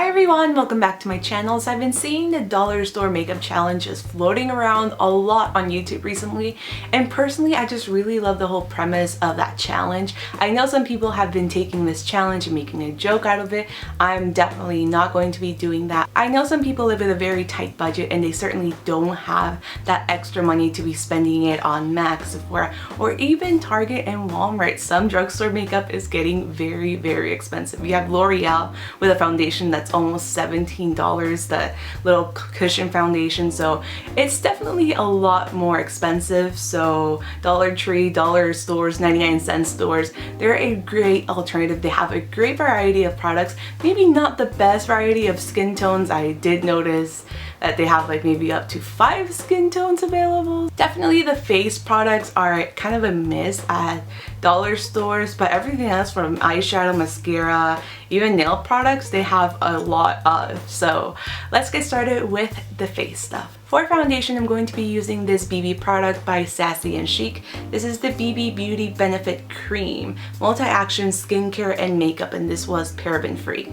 Hi everyone, welcome back to my channel. So I've been seeing the dollar store makeup challenges floating around a lot on YouTube recently, and personally I just really love the whole premise of that challenge. I know some people have been taking this challenge and making a joke out of it. I'm definitely not going to be doing that. I know some people live with a very tight budget and they certainly don't have that extra money to be spending it on MAC, Sephora, or even Target and Walmart. Some drugstore makeup is getting very expensive. We have L'Oreal with a foundation that's almost $17, that little cushion foundation, so it's definitely a lot more expensive. So Dollar Tree, dollar stores, 99-cent stores, they're a great alternative. They have a great variety of products, maybe not the best variety of skin tones. I did notice that they have like maybe up to 5 skin tones available. Definitely the face products are kind of a miss at dollar stores, but everything else from eyeshadow, mascara, even nail products, they have a lot of. So let's get started with the face stuff. For foundation, I'm going to be using this BB product by Sassy and Chic. This is the BB Beauty Benefit Cream, multi-action skincare and makeup, and this was paraben free.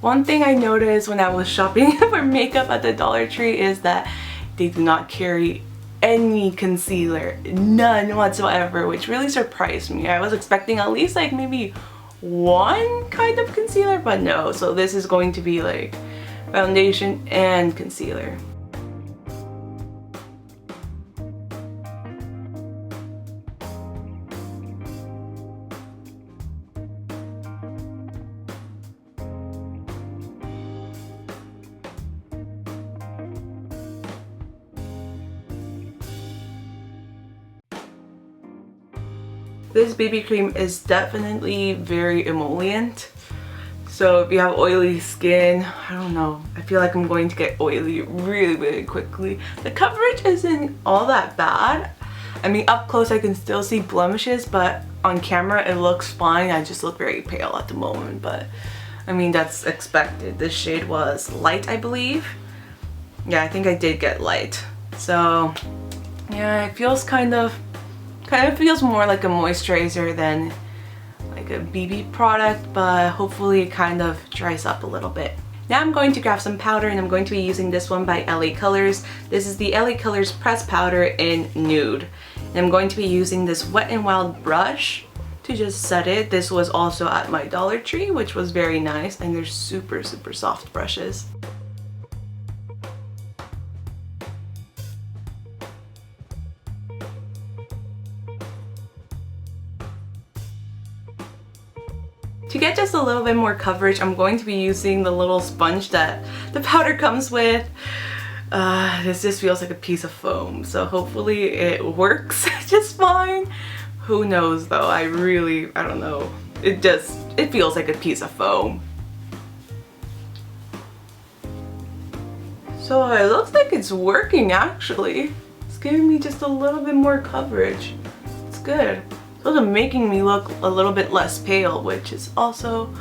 One thing I noticed when I was shopping for makeup at the Dollar Tree is that they do not carry any concealer, none whatsoever, which really surprised me. I was expecting at least like maybe one kind of concealer, but no. So this is going to be like foundation and concealer. This BB cream is definitely very emollient. So if you have oily skin, I don't know, I feel like I'm going to get oily really quickly. The coverage isn't all that bad. I mean, up close I can still see blemishes, but on camera it looks fine. I just look very pale at the moment, but I mean, that's expected. This shade was light, I believe. Yeah, I think I did get light. So yeah, it feels kind of feels more like a moisturizer than like a BB product, but hopefully it kind of dries up a little bit. Now I'm going to grab some powder, and I'm going to be using this one by LA Colors. This is the LA Colors Press Powder in Nude. And I'm going to be using this Wet n Wild brush to just set it. This was also at my Dollar Tree, which was very nice, and they're super soft brushes. To get just a little bit more coverage, I'm going to be using the little sponge that the powder comes with. This just feels like a piece of foam, so hopefully it works just fine. Who knows though, I don't know. It feels like a piece of foam. So it looks like it's working actually. It's giving me just a little bit more coverage. It's good. It's also making me look a little bit less pale, which is also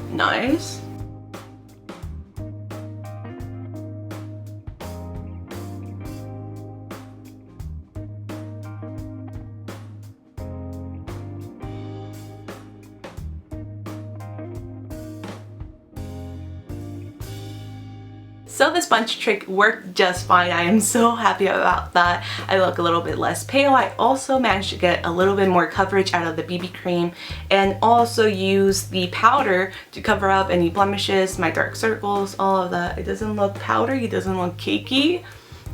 nice. So the sponge trick worked just fine. I am so happy about that. I look a little bit less pale. I also managed to get a little bit more coverage out of the BB cream, and also use the powder to cover up any blemishes, my dark circles, all of that. It doesn't look powdery, it doesn't look cakey.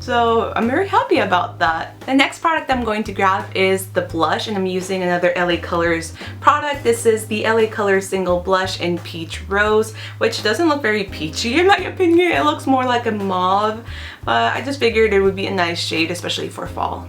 So I'm very happy about that. The next product I'm going to grab is the blush, and I'm using another LA Colors product. This is the LA Colors Single Blush in Peach Rose, which doesn't look very peachy in my opinion. It looks more like a mauve, but I just figured it would be a nice shade, especially for fall.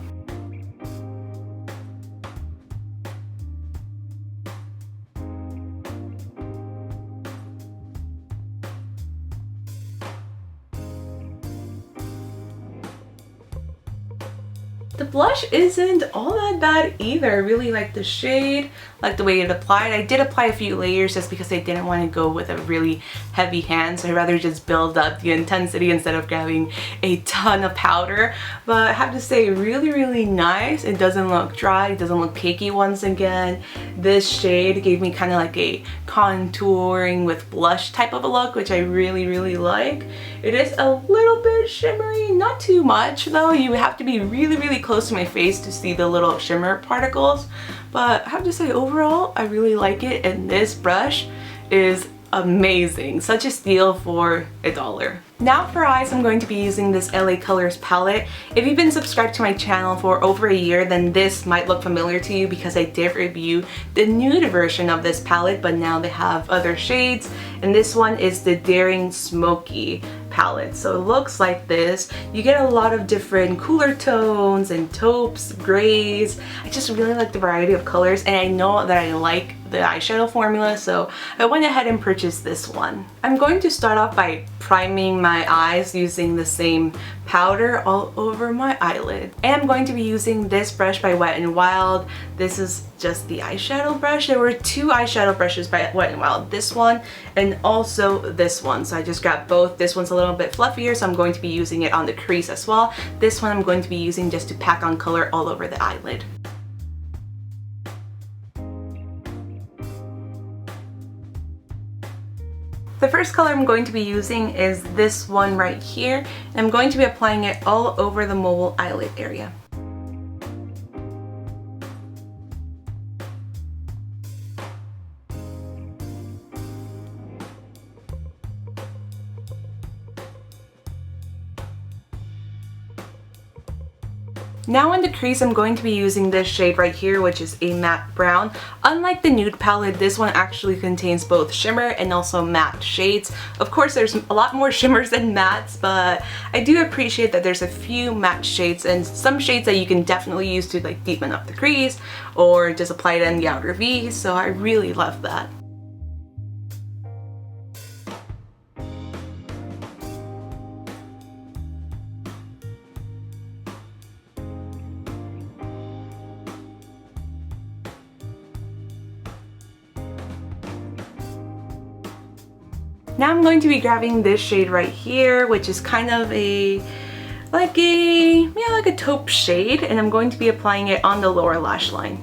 The blush isn't all that bad either. I really like the shade. like the way it applied. I did apply a few layers just because I didn't want to go with a really heavy hand, so I'd rather just build up the intensity instead of grabbing a ton of powder. But I have to say, really nice. It doesn't look dry, it doesn't look cakey once again. This shade gave me kind of like a contouring with blush type of a look, which I really like. It is a little bit shimmery, not too much though. You have to be really close to my face to see the little shimmer particles. But I have to say, overall, I really like it, and this brush is amazing. Such a steal for $1. Now for eyes, I'm going to be using this LA Colors palette. If you've been subscribed to my channel for over a year, then this might look familiar to you because I did review the nude version of this palette, but now they have other shades, and this one is the Daring Smoky palette. So it looks like this. You get a lot of different cooler tones and taupes, grays. I just really like the variety of colors, and I know that I like the eyeshadow formula, so I went ahead and purchased this one. I'm going to start off by priming my eyes using the same powder all over my eyelid. And I'm going to be using this brush by Wet n Wild. This is just the eyeshadow brush. There were two eyeshadow brushes by Wet n Wild, this one and also this one. So I just grabbed both. This one's a little bit fluffier, so I'm going to be using it on the crease as well. This one I'm going to be using just to pack on color all over the eyelid. The first color I'm going to be using is this one right here, and I'm going to be applying it all over the mobile eyelid area. Now in the crease, I'm going to be using this shade right here, which is a matte brown. Unlike the nude palette, this one actually contains both shimmer and also matte shades. Of course, there's a lot more shimmers than mattes, but I do appreciate that there's a few matte shades and some shades that you can definitely use to like deepen up the crease or just apply it in the outer V, so I really love that. Now I'm going to be grabbing this shade right here, which is kind of like a taupe shade, and I'm going to be applying it on the lower lash line.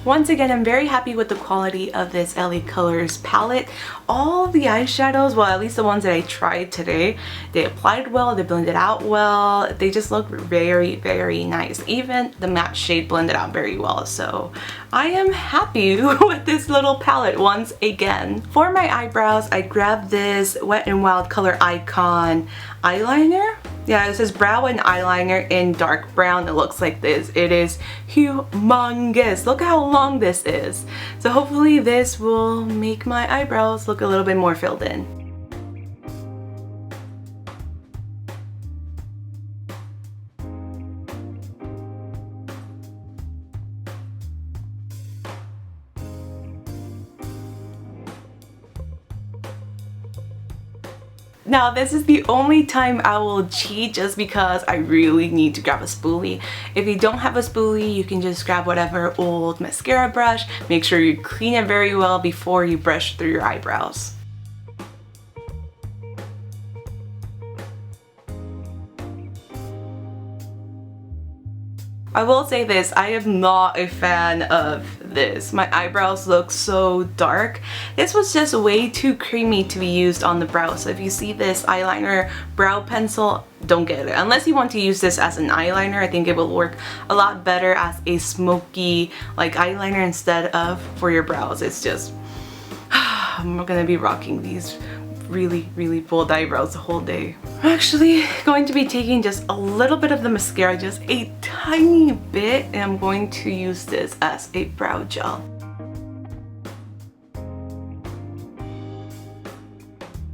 Once again, I'm very happy with the quality of this LA Colors palette. All the eyeshadows, well, at least the ones that I tried today, they applied well, they blended out well, they just look very nice. Even the matte shade blended out very well, so I am happy with this little palette once again. For my eyebrows, I grabbed this Wet n Wild Color Icon eyeliner. Yeah, this is brow and eyeliner in dark brown. It looks like this. It is humongous. Look how long this is. So hopefully this will make my eyebrows look a little bit more filled in. Now this is the only time I will cheat just because I really need to grab a spoolie. If you don't have a spoolie, you can just grab whatever old mascara brush. Make sure you clean it very well before you brush through your eyebrows. I will say this, I am not a fan of this. My eyebrows look so dark. This was just way too creamy to be used on the brow. So if you see this eyeliner brow pencil, don't get it. Unless you want to use this as an eyeliner, I think it will work a lot better as a smoky like eyeliner instead of for your brows. It's just, I'm gonna be rocking these really bold eyebrows the whole day. I'm actually going to be taking just a little bit of the mascara, just a tiny bit, and I'm going to use this as a brow gel.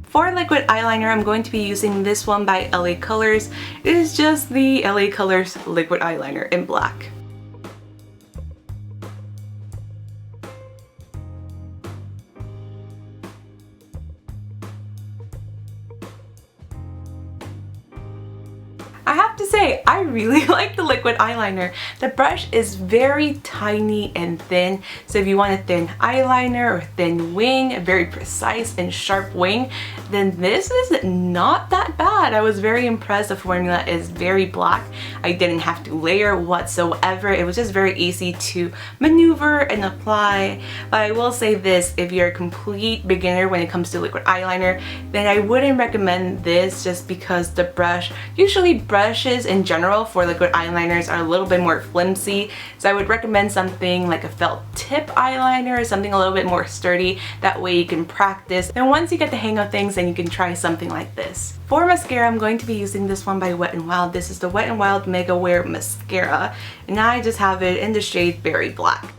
For liquid eyeliner, I'm going to be using this one by LA Colors. It is just the LA Colors liquid eyeliner in black. have to say, I really like the liquid eyeliner. The brush is very tiny and thin, so if you want a thin eyeliner or thin wing, a very precise and sharp wing, then this is not that bad. I was very impressed. The formula is very black. I didn't have to layer whatsoever. It was just very easy to maneuver and apply. But I will say this, if you're a complete beginner when it comes to liquid eyeliner, then I wouldn't recommend this just because the brush, usually brushes in general for liquid eyeliners are a little bit more flimsy. So I would recommend something like a felt tip eyeliner, something a little bit more sturdy. That way you can practice. And once you get the hang of things, then you can try something like this. For mascara, I'm going to be using this one by Wet n Wild. This is the Wet n Wild Mega Wear Mascara, and I just have it in the shade Berry Black.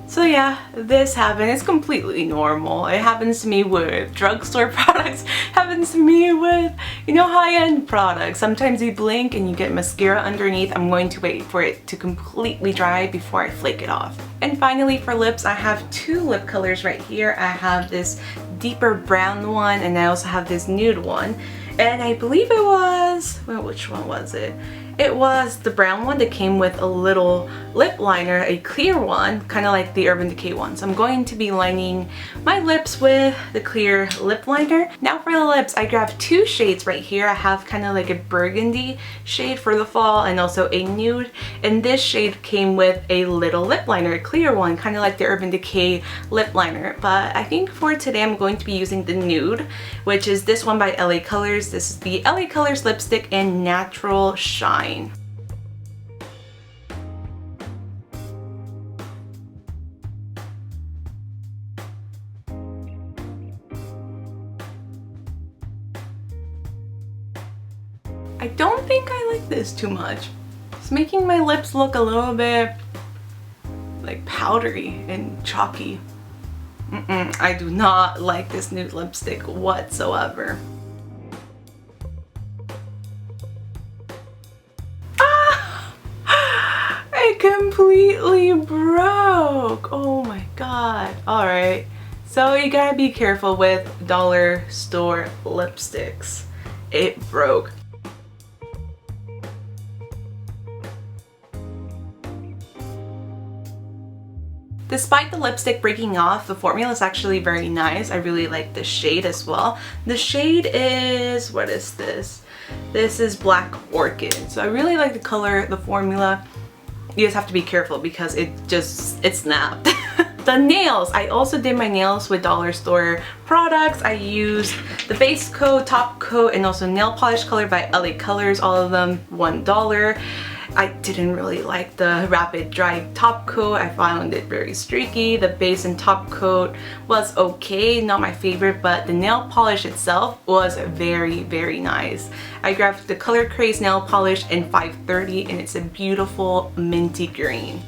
So yeah, this happened. It's completely normal. It happens to me with drugstore products, happens to me with, you know, high-end products. Sometimes you blink and you get mascara underneath. I'm going to wait for it to completely dry before I flake it off. And finally for lips, I have two lip colors right here. I have this deeper brown one and I also have this nude one. And I believe it was, well, which one was it? It was the brown one that came with a little lip liner, a clear one, kind of like the Urban Decay one. So I'm going to be lining my lips with the clear lip liner. Now for the lips, I grabbed two shades right here. I have kind of like a burgundy shade for the fall and also a nude. And this shade came with a little lip liner, a clear one, kind of like the Urban Decay lip liner. But I think for today I'm going to be using the nude, which is this one by LA Colors. This is the LA Colors lipstick in Natural Shine. I don't think I like this too much. It's making my lips look a little bit like powdery and chalky. I do not like this nude lipstick whatsoever. It completely broke. Oh my god. Alright. So you gotta be careful with dollar store lipsticks. It broke. Despite the lipstick breaking off, the formula is actually very nice. I really like the shade as well. The shade is, what is this? This is Black Orchid. So I really like the color, the formula. You just have to be careful because it snapped. The nails, I also did my nails with dollar store products. I used the base coat, top coat, and also nail polish color by LA Colors, all of them $1. I didn't really like the rapid dry top coat. I found it very streaky. The base and top coat was okay, not my favorite, but the nail polish itself was very, very nice. I grabbed the Color Craze nail polish in 530 and it's a beautiful minty green.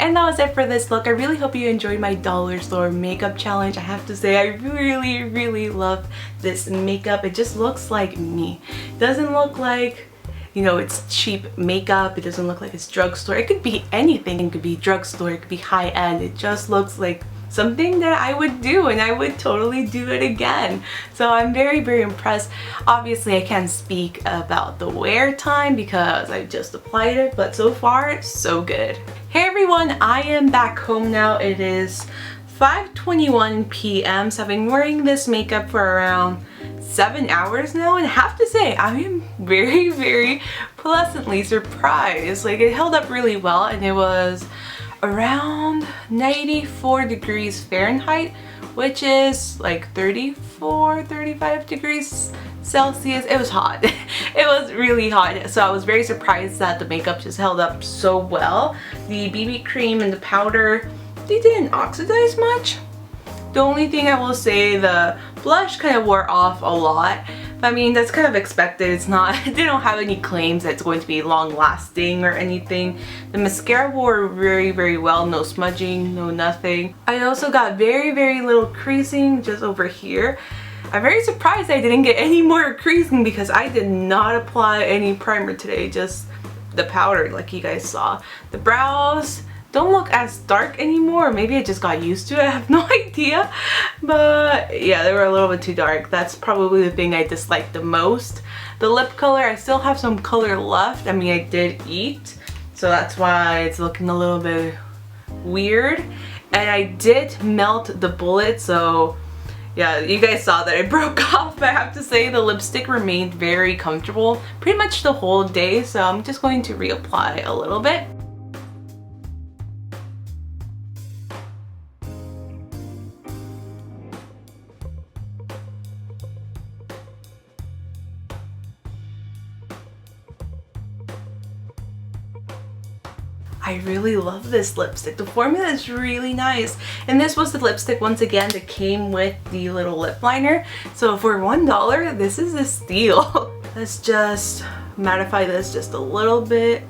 And that was it for this look. I really hope you enjoyed my dollar store makeup challenge. I have to say I really, really love this makeup. It just looks like me. It doesn't look like, you know, it's cheap makeup. It doesn't look like it's drugstore. It could be anything. It could be drugstore, it could be high-end. It just looks like something that I would do, and I would totally do it again. So I'm very, very impressed. Obviously I can't speak about the wear time because I just applied it, but so far it's so good. Hey everyone, I am back home now. It is 5:21 p.m. so I've been wearing this makeup for around 7 hours now, and I have to say I am very, very pleasantly surprised. Like, it held up really well, and it was around 94 degrees Fahrenheit, which is like 34, 35 degrees Celsius. It was hot. It was really hot. So I was very surprised that the makeup just held up so well. The BB cream and the powder, they didn't oxidize much. The only thing I will say, the blush kind of wore off a lot. I mean, that's kind of expected. It's not, they don't have any claims that it's going to be long lasting or anything. The mascara wore very, very well. No smudging, no nothing. I also got very, very little creasing just over here. I'm very surprised I didn't get any more creasing because I did not apply any primer today, just the powder like you guys saw. The brows don't look as dark anymore. Maybe I just got used to it. I have no idea. But yeah, they were a little bit too dark. That's probably the thing I disliked the most. The lip color, I still have some color left. I mean, I did eat, so that's why it's looking a little bit weird. And I did melt the bullet, so yeah, you guys saw that I broke off. I have to say the lipstick remained very comfortable pretty much the whole day, so I'm just going to reapply a little bit. I really love this lipstick. The formula is really nice. And this was the lipstick, once again, that came with the little lip liner. So for $1, this is a steal. Let's just mattify this just a little bit.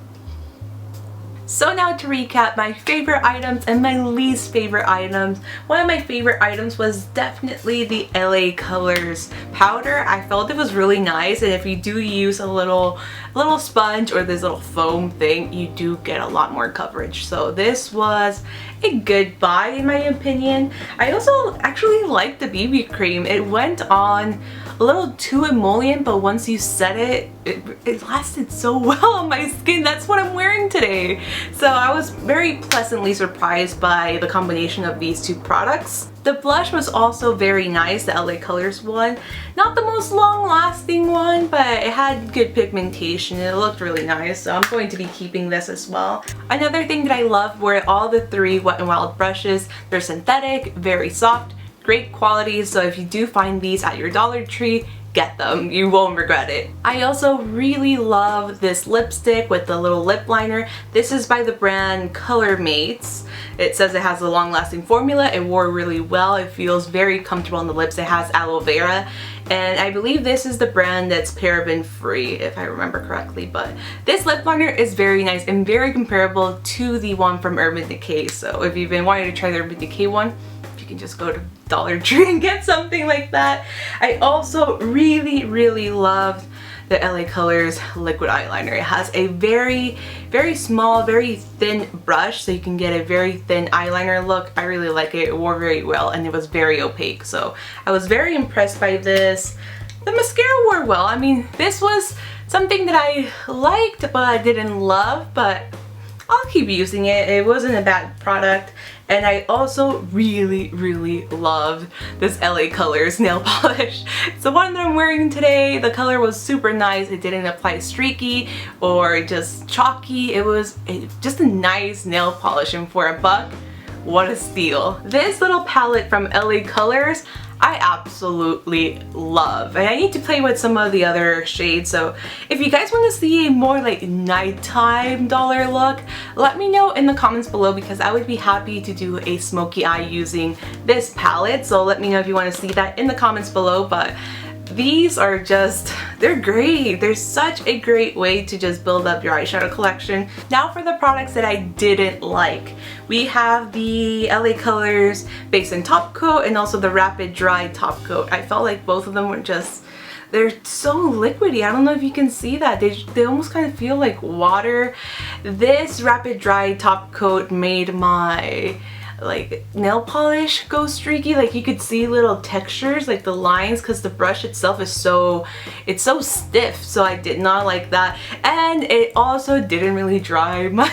So now to recap my favorite items and my least favorite items. One of my favorite items was definitely the LA Colors powder. I felt it was really nice, and if you do use a little sponge or this little foam thing, you do get a lot more coverage. So this was a good buy in my opinion. I also actually liked the BB cream. It went on a little too emollient, but once you set it, it lasted so well on my skin. That's what I'm wearing today. So I was very pleasantly surprised by the combination of these two products. The blush was also very nice, the LA Colors one. Not the most long-lasting one, but it had good pigmentation. It looked really nice, so I'm going to be keeping this as well. Another thing that I loved were all the three Wet n Wild brushes. They're synthetic, very soft, great quality, so if you do find these at your Dollar Tree, get them. You won't regret it. I also really love this lipstick with the little lip liner. This is by the brand Color Mates. It says it has a long-lasting formula. It wore really well. It feels very comfortable on the lips. It has aloe vera, and I believe this is the brand that's paraben free, if I remember correctly. But this lip liner is very nice and very comparable to the one from Urban Decay. So if you've been wanting to try the Urban Decay one, you can just go to Dollar Tree and get something like that. I also really, really loved the LA Colors liquid eyeliner. It has a very, very small, very thin brush, so you can get a very thin eyeliner look. I really like it. It wore very well, and it was very opaque. So I was very impressed by this. The mascara wore well. I mean, this was something that I liked, but I didn't love, but I'll keep using it. It wasn't a bad product. And I also really, really loved this LA Colors nail polish. It's the one that I'm wearing today. The color was super nice. It didn't apply streaky or just chalky. It was just a nice nail polish, and for $1, what a steal. This little palette from LA Colors, I absolutely love, and I need to play with some of the other shades. So if you guys want to see a more like nighttime dollar look, let me know in the comments below, because I would be happy to do a smoky eye using this palette. So let me know if you want to see that in the comments below. But these are just, they're great. They're such a great way to just build up your eyeshadow collection. Now for the products that I didn't like. We have the LA Colors base and top coat, and also the Rapid Dry top coat. I felt like both of them were just, they're so liquidy. I don't know if you can see that. They almost kind of feel like water. This Rapid Dry top coat made my like nail polish go streaky. Like you could see little textures, like the lines, because the brush itself is so stiff. So I did not like that, and it also didn't really dry my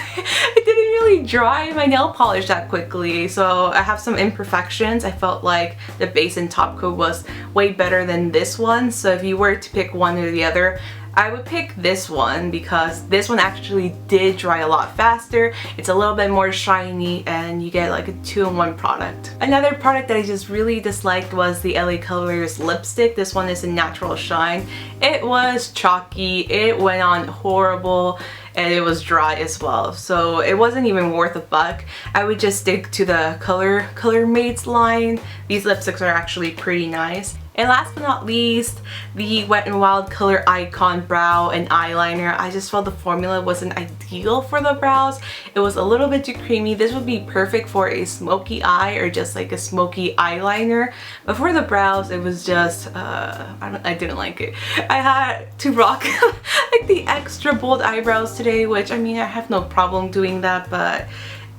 nail polish that quickly. So I have some imperfections. I felt like the base and top coat was way better than this one. So if you were to pick one or the other, I would pick this one because this one actually did dry a lot faster. It's a little bit more shiny and you get like a 2-in-1 product. Another product that I just really disliked was the LA Colors lipstick. This one is a natural shine. It was chalky, it went on horrible, and it was dry as well. So it wasn't even worth a buck. I would just stick to the Color Mates line. These lipsticks are actually pretty nice. And last but not least, the Wet n Wild Color Icon Brow and Eyeliner. I just felt the formula wasn't ideal for the brows. It was a little bit too creamy. This would be perfect for a smoky eye or just like a smoky eyeliner. But for the brows, it was just, I didn't like it. I had to rock like the extra bold eyebrows today, which I mean, I have no problem doing that, but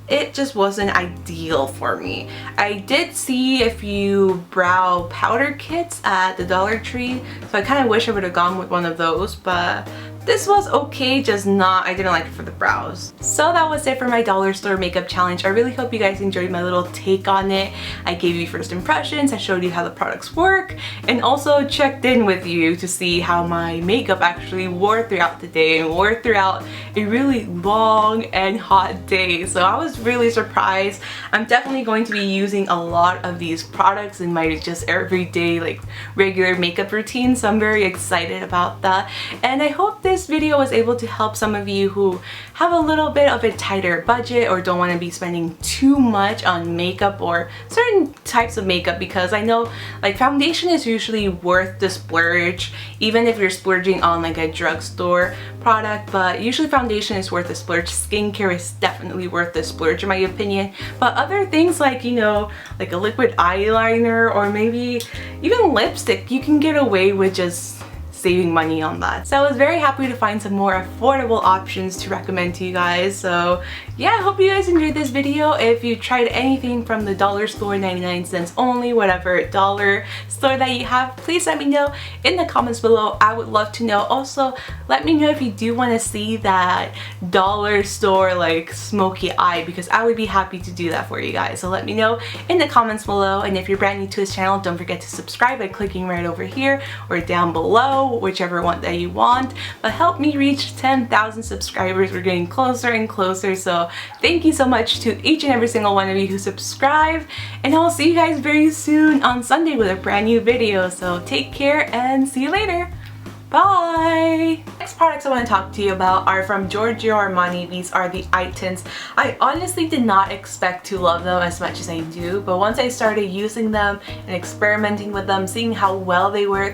it just wasn't ideal for me. I did see a few brow powder kits at the Dollar Tree, so I kind of wish I would have gone with one of those, but this was okay, just not, I didn't like it for the brows. So that was it for my dollar store makeup challenge. I really hope you guys enjoyed my little take on it. I gave you first impressions, I showed you how the products work, and also checked in with you to see how my makeup actually wore throughout the day and wore throughout a really long and hot day. So I was really surprised. I'm definitely going to be using a lot of these products in my just everyday like regular makeup routine, so I'm very excited about that. And I hope this video was able to help some of you who have a little bit of a tighter budget or don't want to be spending too much on makeup or certain types of makeup, because I know like foundation is usually worth the splurge even if you're splurging on like a drugstore product, but usually foundation is worth the splurge. Skincare is definitely worth the splurge in my opinion, but other things like, you know, like a liquid eyeliner or maybe even lipstick, you can get away with just saving money on that. So I was very happy to find some more affordable options to recommend to you guys. So yeah, I hope you guys enjoyed this video. If you tried anything from the dollar store, 99 cents only, whatever dollar store that you have, please let me know in the comments below. I would love to know. Also, let me know if you do want to see that dollar store like smoky eye, because I would be happy to do that for you guys. So let me know in the comments below. And if you're brand new to this channel, don't forget to subscribe by clicking right over here or down below, whichever one that you want. But help me reach 10,000 subscribers. We're getting closer and closer, so thank you so much to each and every single one of you who subscribe, and I will see you guys very soon on Sunday with a brand new video. So take care and see you later. Bye! Next products I want to talk to you about are from Giorgio Armani. These are the eye tints. I honestly did not expect to love them as much as I do, but once I started using them and experimenting with them, seeing how well they work,